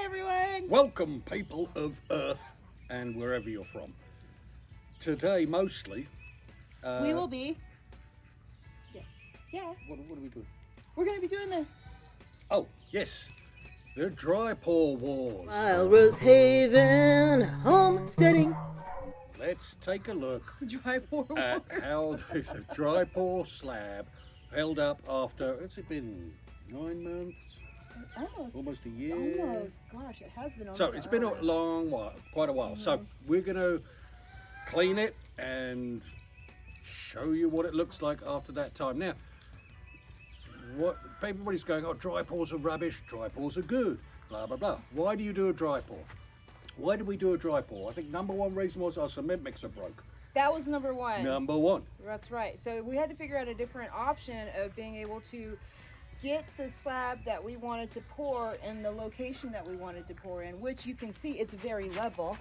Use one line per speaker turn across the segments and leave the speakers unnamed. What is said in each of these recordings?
everyone!
Welcome, people of Earth and wherever you're from. Today, mostly...
we will be... Yeah.
What are we doing?
We're going to be doing the...
Oh, yes. The Dry Pour Wars.
Rose Haven Homesteading.
Let's take a look
Dry pour
at
wars.
how the dry pour slab held up after... What's it been? 9 months? Almost a year.
Almost. Gosh, it has been almost.
So it's been a long while, quite a while.
Mm-hmm.
So we're going to clean it and show you what it looks like after that time. Now, what everybody's going, oh, dry pours are rubbish, dry pours are good, blah, blah, blah. Why do you do a dry pour? Why did we do a dry pour? I think number one reason was our cement mixer broke.
That was number one.
Number one.
That's right. So we had to figure out a different option of being able to get the slab that we wanted to pour in the location that we wanted to pour in, which you can see it's very level,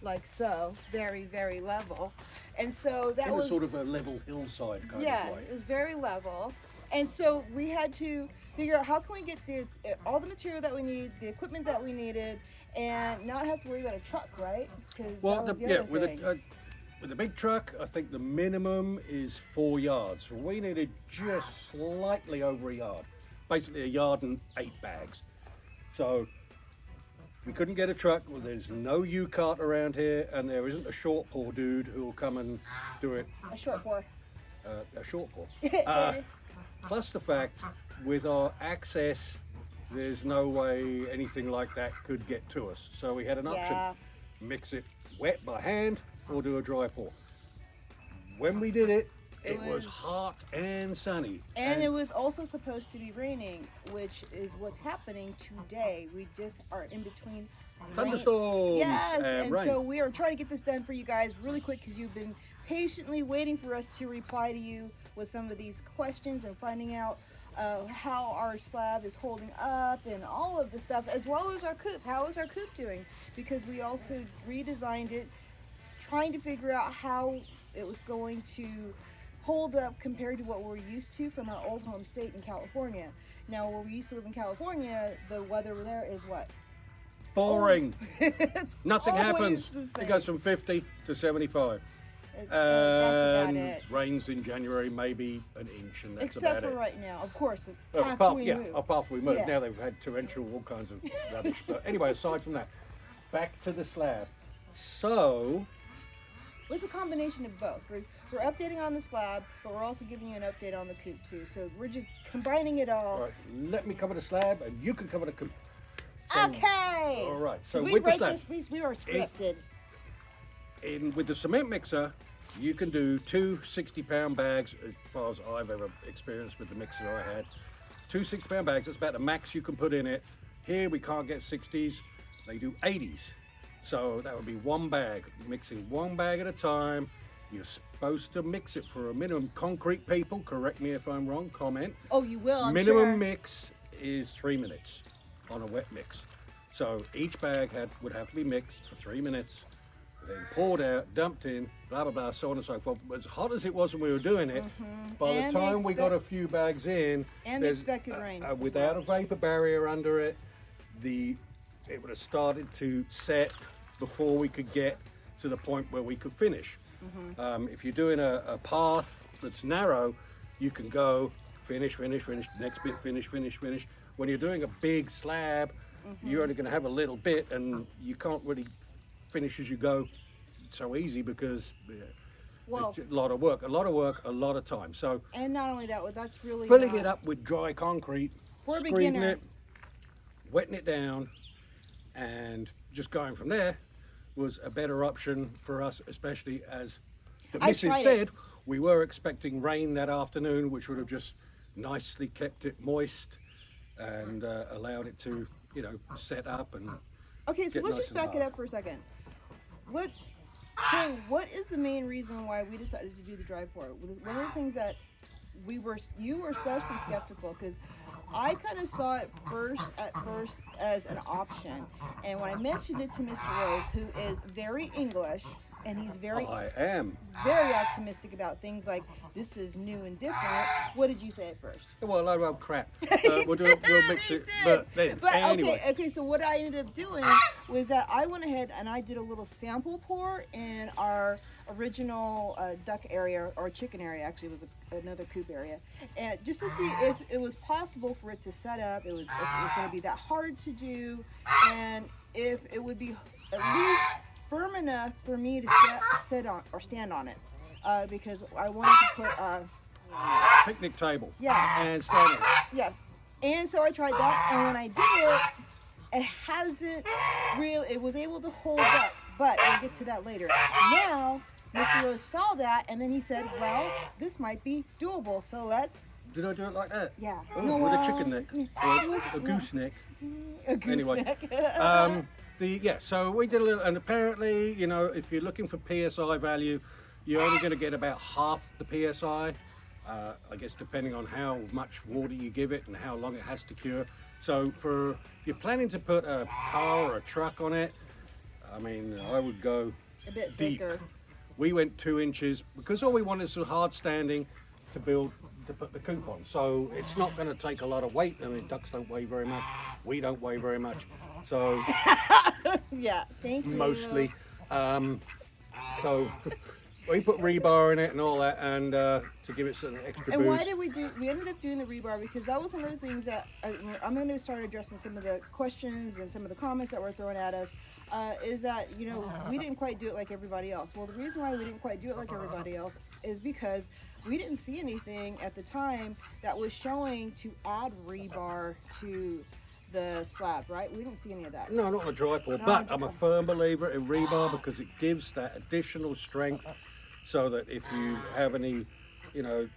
like so, very, very level. And so that was
sort of a level hillside kind of way.
Yeah, it was very level. And so we had to figure out how can we get all the material that we need, the equipment that we needed, and not have to worry about a truck, right? Because that was the other thing.
With the big truck, I think the minimum is 4 yards. So we needed just slightly over a yard. Basically a yard and 8 bags. So we couldn't get a truck. Well, there's no U-cart around here, and there isn't a short pour dude who will come and do it.
A short pour.
A short pour. Plus the fact, with our access, there's no way anything like that could get to us. So we had an option.
Yeah.
Mix it wet by hand or do a dry pour. When we did it, it was hot and sunny.
And it was also supposed to be raining, which is what's happening today. We just are in between
thunderstorms.
Yes, and
rain.
so we are trying to get this done for you guys really quick because you've been patiently waiting for us to reply to you with some of these questions and finding out how our slab is holding up and all of the stuff, as well as our coop. How is our coop doing? Because we also redesigned it, trying to figure out how it was going to hold up compared to what we're used to from our old home state in California. Now, where we used to live in California, the weather there is what?
Boring.
It's
Nothing
always
happens.
the same.
It goes from 50 to 75.
That's about
And
it.
rains in January, maybe an inch, and that's
Except
about
for
it.
right now, of course.
Apart
we move.
from we moved.
Yeah.
Now they've had torrential, all kinds of rubbish. But anyway, aside from that, back to the slab. So,
It's a combination of both. We're updating on the slab, but we're also giving you an update on the coop too. So we're just combining it all.
all right, let me cover the slab, and you can cover the coop. So,
Okay.
All right. So
'Cause we
with the
write
slab,
this, we are scripted.
with the cement mixer, you can do 2 60-pound bags, as far as I've ever experienced with the mixer I had. 2 60-pound bags, that's about the max you can put in it. Here we can't get 60s, they do 80s. So that would be 1 bag, mixing 1 bag at a time. You're supposed to mix it for a minimum. Concrete people, correct me if I'm wrong, comment.
Oh, you will, I'm
Minimum
sure.
mix is 3 minutes on a wet mix. So each bag would have to be mixed for 3 minutes, then poured out, dumped in, blah, blah, blah, so on and so forth. As hot as it was when we were doing it, by
And
the time we got a few bags in,
And the expected rain. as
without
well.
a vapor barrier under it, it would have started to set before we could get to the point where we could finish. If you're doing a path that's narrow, you can go finish, next bit, finish. When you're doing a big slab, you're only going to have a little bit, and you can't really finish as you go so easy because
Well,
it's just a lot of work, a lot of time. So
and not only that, that's really
filling it up with dry concrete,
For a
screeding
beginner.
it, wetting it down, and just going from there was a better option for us, especially as the
I
missus
tried
said, we were expecting rain that afternoon, which would have just nicely kept it moist and allowed it to, set up and
Okay, so
get
let's
nice
just
and
back it
hard.
up for a second. What is the main reason why we decided to do the dry pour? One of the things that you were especially skeptical, because I kind of saw it at first as an option, and when I mentioned it to Mr. Rose, who is very English, and he's very
I am.
very optimistic about things like this is new and different. What did you say at first?
Well, a load of crap.
He
We'll
did,
mix
he
it.
did.
But anyway.
okay, so what I ended up doing was that I went ahead and I did a little sample pour in our original duck area, or chicken area, actually it was another coop area, and just to see if it was possible for it to set up, if it was going to be that hard to do, and if it would be at least firm enough for me to sit on or stand on it, because I wanted to put
Picnic table.
Yes.
And standing.
yes, and so I tried that, and when I did it hasn't really, it was able to hold up, but we'll get to that later. Now Mr. Rose saw that, and then he said, well, this might be doable, so let's...
Did I do it like that?
Yeah.
Oh,
No,
with a
well,
chicken neck.
it was-
Or a goose neck.
A goose
Anyway.
neck.
So we did a little, and apparently, you know, if you're looking for PSI value, you're only going to get about half the PSI. I guess depending on how much water you give it and how long it has to cure. So if you're planning to put a car or a truck on it, I mean, I would go
A bit
deep.
thicker.
We went 2 inches because all we wanted is hard standing to put the coop on. So it's not going to take a lot of weight. I mean, ducks don't weigh very much. We don't weigh very much. So
Yeah, thank you.
mostly. So we put rebar in it and all that, and to give it some extra
And why
boost.
did we ended up doing the rebar, because that was one of the things that I'm going to start addressing some of the questions and some of the comments that were thrown at us, is that, you know, we didn't quite do it like everybody else. Well, the reason why we didn't quite do it like everybody else is because we didn't see anything at the time that was showing to add rebar to the slab, right? We didn't see any of that.
No, not on a dry pour,
Not on
but
a dry
I'm a
pour.
firm believer in rebar because it gives that additional strength, so that if you have any, you know,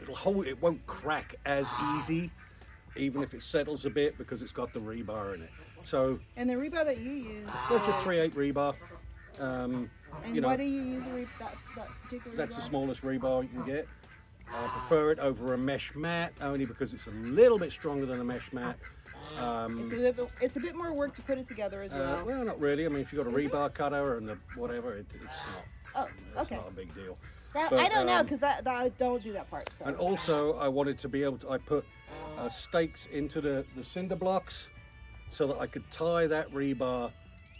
it'll hold. It won't crack as easy, even if it settles a bit, because it's got the rebar in it. So
And the rebar that you use,
that's a 3/8 rebar.
and
You know,
why do you use that particular
that's the
rebar?
smallest rebar you can get. I prefer it over a mesh mat only because it's a little bit stronger than a mesh mat.
It's a bit more work to put it together as well.
Well, not really. I mean, if you've got a rebar cutter and the whatever, it's not.
Oh,
It's
okay.
not a big deal.
That,
But,
I don't know, because that I don't do that part. So.
And also, I wanted to be able to. I put stakes into the cinder blocks so that I could tie that rebar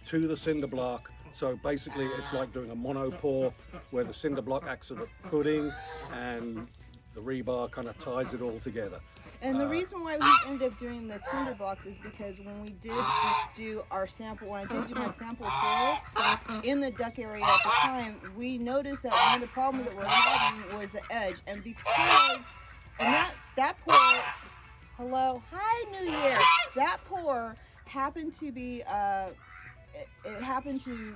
to the cinder block. So basically, it's like doing a monopore where the cinder block acts as a footing and the rebar kind of ties it all together.
And the reason why we ended up doing the cinder blocks is because when we did do our sample, when I did do my sample pour in the duck area at the time, we noticed that one of the problems that we're having was the edge. And because, and that pour, hello, hi New Year, that pour happened to be, it happened to,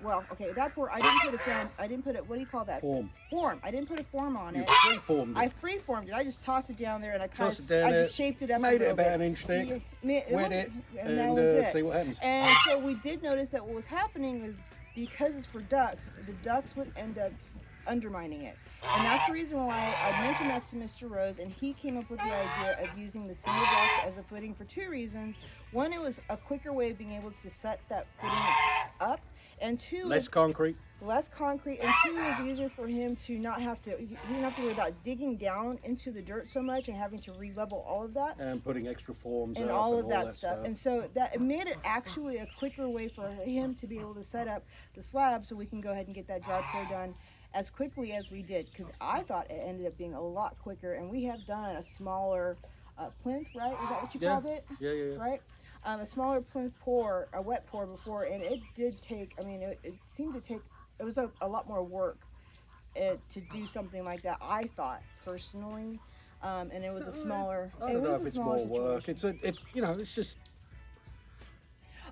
well, okay, that pour, I didn't put it, what do you call that? Form. I didn't put a form on
You
it.
free-formed
I
it.
free-formed it. I just tossed it down there and I kind
Toss it
of,
down
I
there,
just shaped it up a
made it
little
about
bit.
an inch thick,
Wet
wet it,
and that
and
was it.
see what happens.
And so we did notice that what was happening is, because it's for ducks, the ducks would end up undermining it. And that's the reason why I mentioned that to Mr. Rose, and he came up with the idea of using the cinder blocks as a footing for 2 reasons. One, it was a quicker way of being able to set that footing up, and 2,
Less concrete.
less concrete, and 2, it was easier for him to not have to, he didn't have to worry about digging down into the dirt so much and having to re-level all of that
And putting extra forms
and
up
all
and
of that stuff. And so that it made it actually a quicker way for him to be able to set up the slab so we can go ahead and get that dry pour done as quickly as we did, because I thought it ended up being a lot quicker. And we have done a smaller plinth, right? Is that what you called it?
Yeah.
Right? A smaller plinth pour, a wet pour before, and it did take, I mean, it seemed to take, it was a lot more work to do something like that, I thought, personally. And it was a smaller,
I
it
don't know
was
if
a
it's
smaller
more
situation.
work. It's you know, it's just.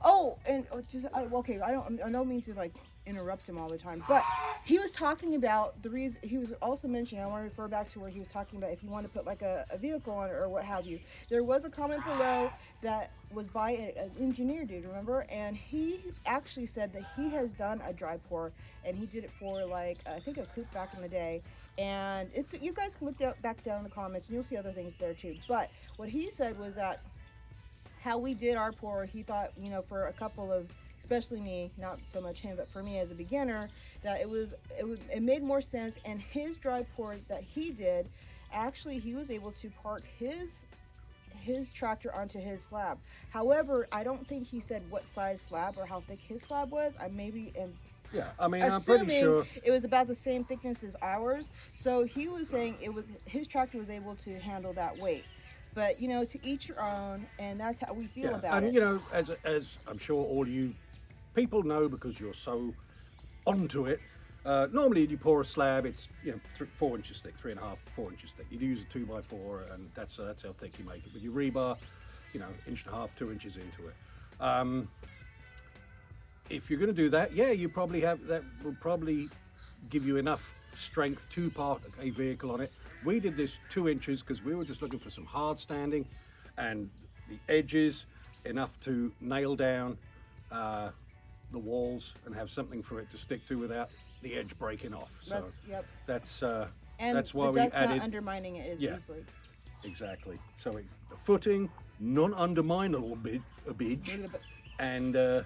Oh, and okay, I don't mean to like interrupt him all the time, but he was talking about the reason. He was also mentioning, I want to refer back to where he was talking about if you want to put like a vehicle on it or what have you. There was a comment below that was by an engineer dude, remember? And he actually said that he has done a dry pour, and he did it for like I think a coop back in the day. And it's, you guys can look back down in the comments and you'll see other things there too. But what he said was that how we did our pour, he thought, you know, for a couple of especially me, not so much him, but for me as a beginner, that it made more sense. And his dry pour that he did, actually he was able to park his tractor onto his slab. However, I don't think he said what size slab or how thick his slab was. I maybe am
Yeah, I mean, I'm pretty sure
it was about the same thickness as ours. So he was saying his tractor was able to handle that weight. But you know, to each your own, and that's how we feel about it.
And you know, as I'm sure all you people know because you're so onto it. Normally, you pour a slab. It's 4 inches thick, 3.5, 4 inches thick. You'd use a 2x4, and that's how thick you make it. With your rebar, 1.5, 2 inches into it. If you're going to do that, yeah, you probably that will probably give you enough strength to park a vehicle on it. We did this 2 inches because we were just looking for some hard standing and the edges enough to nail down the walls and have something for it to stick to without the edge breaking off. So that's why we added.
Not undermining it easily.
Exactly. So the footing, non-underminable bidge, and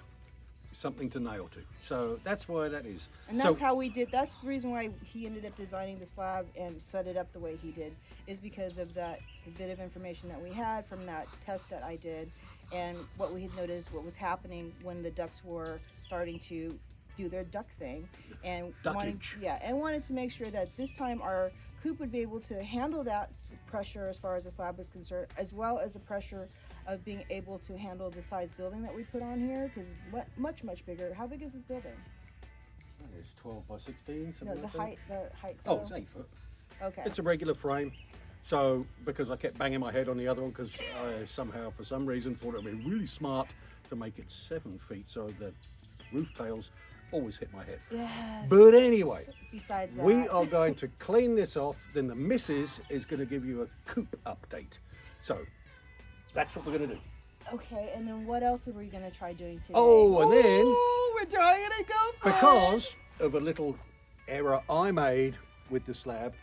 something to nail to. So that's why that is.
And that's how we did. That's the reason why he ended up designing the slab and set it up the way he did, is because of that bit of information that we had from that test that I did, and what we had noticed, what was happening when the ducks were starting to do their duck thing, and wanted to make sure that this time our coop would be able to handle that pressure as far as the slab is concerned, as well as the pressure of being able to handle the size building that we put on here, because it's much bigger. How big is this building?
It's 12 by 16.
No, the height.
Oh, it's 8 foot.
Okay.
It's a regular frame. So because I kept banging my head on the other one, because I somehow, for some reason, thought it would be really smart to make it 7 feet, so the roof tails always hit my head.
Yes.
But anyway,
besides that,
we are going to clean this off. Then the missus is going to give you a coop update. So that's what we're going to do.
Okay, and then what else are we going to try doing today?
Oh, and then
we're trying to go
because of a little error I made with the slab,